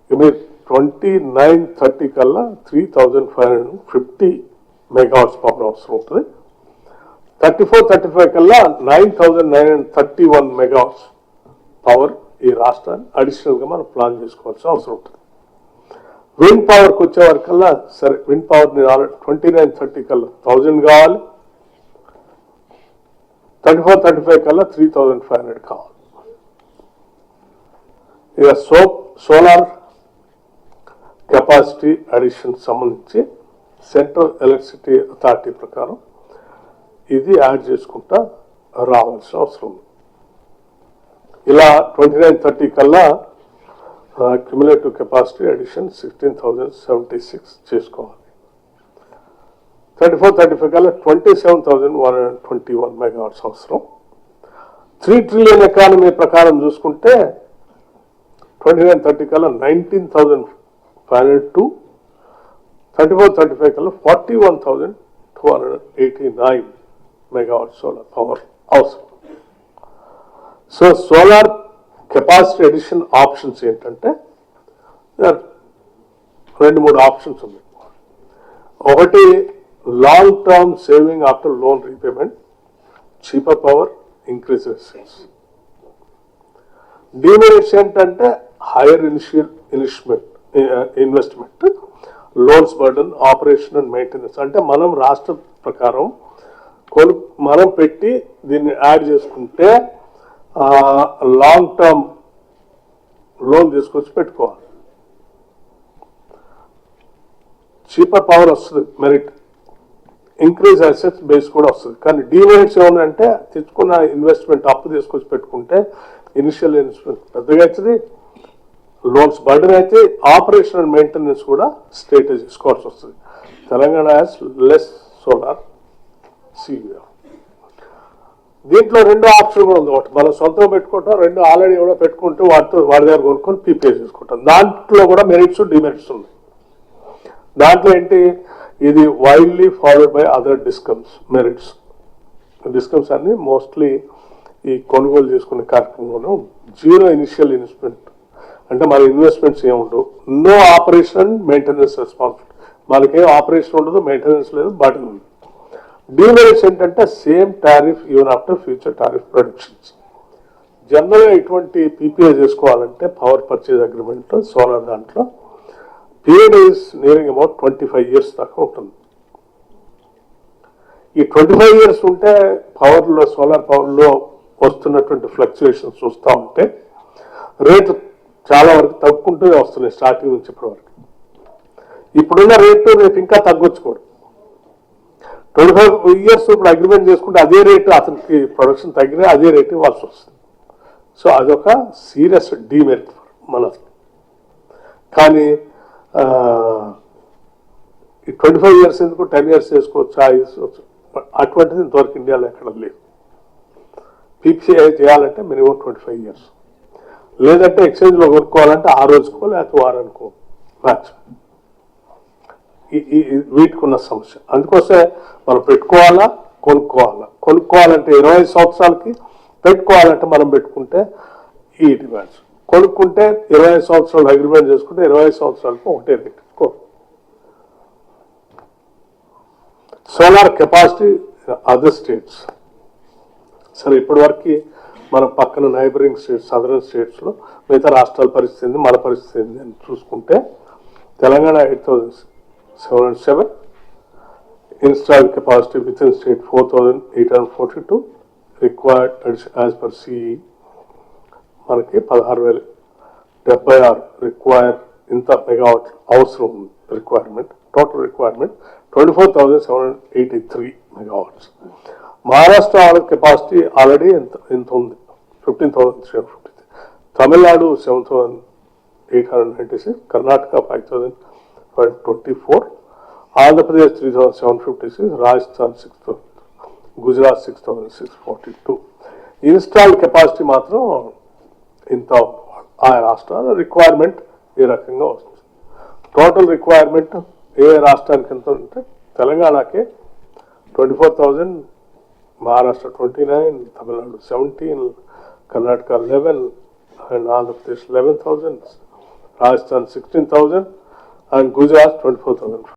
మీరు 29-30 కల్లా 3550 megawatts power అవసరం ఉంటుంది. 34-35 కల్లా 9931 మెగావాట్స్ పవర్ ఈ రాష్ట్రాన్ని అడిషనల్ గా మనం ప్లాన్ చేసుకోవాల్సిన అవసరం ఉంటుంది. విండ్ పవర్కి వచ్చే వరకల్లా సరే విండ్ పవర్ 29-30 కల్లా 1000 కావాలి, 34-35 కల్లా 3500 కావాలి. ఇక సోలార్ కెపాసిటీ అడిషన్ సంబంధించి సెంట్రల్ ఎలక్ట్రిసిటీ అథారిటీ ప్రకారం ఇది యాడ్ చేసుకుంటా రావాల్సిన అవసరం ఉంది. ఇలా 29-30 కల్లా క్యుములేటివ్ కెపాసిటీ అడిషన్ 16,076 చేసుకోవాలి. 34-35 కల్లా 27,121 మెగావాట్స్ అవసరం. 3 ట్రిలియన్ ఎకానమీ ప్రకారం చూసుకుంటే 29-30 కల్లా 19,502, 34-35 కల్లా 41,289 మెగావాట్ సోలార్ పవర్ అవసరం. So solar capacity addition options ఏంటంటే 2-3 ఆప్షన్స్ ఉన్నాయి. ఒకటి long term saving after loan repayment, cheaper power, increase resistance. Demerits ఏంటంటే higher initial investment, loans burden, operation and maintenance. అంటే మనం రాష్ట్ర ప్రకారం మనం పెట్టి దీన్ని యాడ్ చేసుకుంటే లాంగ్ టర్మ్ లోన్ తీసుకొచ్చి పెట్టుకోవాలి. చీపర్ పవర్ వస్తుంది, మెరిట్, ఇంక్రీజ్ అసెట్స్ బేస్ కూడా వస్తుంది. కానీ డిమెరిట్స్ ఏమంటే తెచ్చుకున్న ఇన్వెస్ట్మెంట్ అప్పు తీసుకొచ్చి పెట్టుకుంటే ఇనిషియల్ ఇన్వెస్ట్మెంట్ పెద్దగా అవుతుంది, లోన్స్ బర్డన్ అయితే, ఆపరేషన్ అండ్ మెయింటెనెన్స్ కూడా స్టేట్ తీసుకోవాల్సి వస్తుంది. Telangana has less solar CEO. దీంట్లో 2 ఆప్షన్ కూడా ఉంది. ఒకటి మనం సొంతం పెట్టుకుంటాం, 2 ఆల్రెడీ కూడా పెట్టుకుంటూ వాడి దగ్గర కొనుక్కొని పీపీఏ చేసుకుంటాం. దాంట్లో కూడా మెరిట్స్ డిమెరిట్స్ ఉన్నాయి. దాంట్లో ఏంటి, ఇది widely followed by other discoms. Merits discoms అన్ని మోస్ట్లీ ఈ కొనుగోలు చేసుకునే కార్యక్రమంలో జీరో ఇనిషియల్ ఇన్వెస్ట్మెంట్, అంటే మన ఇన్వెస్ట్మెంట్స్ ఏముండవు, no operation and maintenance responsibility, మనకేం ఆపరేషన్ ఉండదు, మెయింటెనెన్స్ లేదు, బర్డన్ ఉంది. డిమెరిట్స్ ఏంటంటే same tariff even after future tariff productions. జనరల్గా ఇటువంటి పీపీఏ చేసుకోవాలంటే పవర్ పర్చేజ్ అగ్రిమెంట్ సోలార్ దాంట్లో period is nearing about 25 years దాకా ఉంటుంది. ఈ 25 years ఉంటే పవర్లో, సోలార్ పవర్లో వస్తున్నటువంటి ఫ్లక్చుయేషన్స్ చూస్తూ ఉంటే రేటు చాలా వరకు తగ్గుకుంటూనే వస్తున్నాయి స్టార్టింగ్ నుంచి ఇప్పటి వరకు. ఇప్పుడున్న రేటు రేపు ఇంకా తగ్గొచ్చు కూడా. 25 years ఇప్పుడు అగ్రిమెంట్ చేసుకుంటే అదే రేటు అతనికి ప్రొడక్షన్ తగ్గినా అదే రేటు ఇవ్వాల్సి వస్తుంది. సో అదొక సీరియస్ డిమెరిట్ మనకి. కానీ ఈ 25 years ఎందుకు 10 years చేసుకోవచ్చు, అటువంటిది ఇంతవరకు ఇండియాలో ఎక్కడ లేదు. పీపీఐ చేయాలంటే మినిమం 25 years, లేదంటే ఎక్స్చేంజ్లో కొనుక్కోవాలంటే ఆ రోజుకో లేకపోతే వారానికో మ్యాక్సిమం. వీటికి ఉన్న సమస్య. అందుకోసమే మనం పెట్టుకోవాలా, కొనుక్కోవాలంటే 25 సంవత్సరాలకి, పెట్టుకోవాలంటే మనం పెట్టుకుంటే ఈ డిమాండ్స్. కొనుక్కుంటే 25 సంవత్సరాలు అగ్రిమెంట్ చేసుకుంటే 25 సంవత్సరాలకు ఒకటే rate. Solar capacity other states. సరే ఇప్పటి వరకు మన పక్కన నైబరింగ్ స్టేట్స్, సదరన్ స్టేట్స్లో మిగతా రాష్ట్రాల పరిస్థితి, మన పరిస్థితి ఏంది అని చూసుకుంటే Telangana 8,707, installed capacity with in state 4,842, required as per CE మనకి 16,076 రిక్వైర్. ఇంత మెగావాట్ అవసరం ఉంది requirement. Total requirement 24,783 megawatts. Maharashtra capacity already ఎంత ఉంది, 15,353. తమిళనాడు 7,896, కర్ణాటక 5,524, ఆంధ్రప్రదేశ్ 3,756, రాజస్థాన్ 6,000, గుజరాత్ 6,642. ఇన్స్టాల్డ్ కెపాసిటీ మాత్రం ఇంత. ఆ రాష్ట్రాల రిక్వైర్మెంట్ ఈ రకంగా వస్తుంది. టోటల్ రిక్వైర్మెంట్ ఏ రాష్ట్రానికి ఎంత ఉంటే తెలంగాణకే 24,000, Maharashtra 29, Tamil Nadu 17, Karnataka 11 and Andhra Pradesh 11,000, Rajasthan 16,000 and Gujarat 24,000.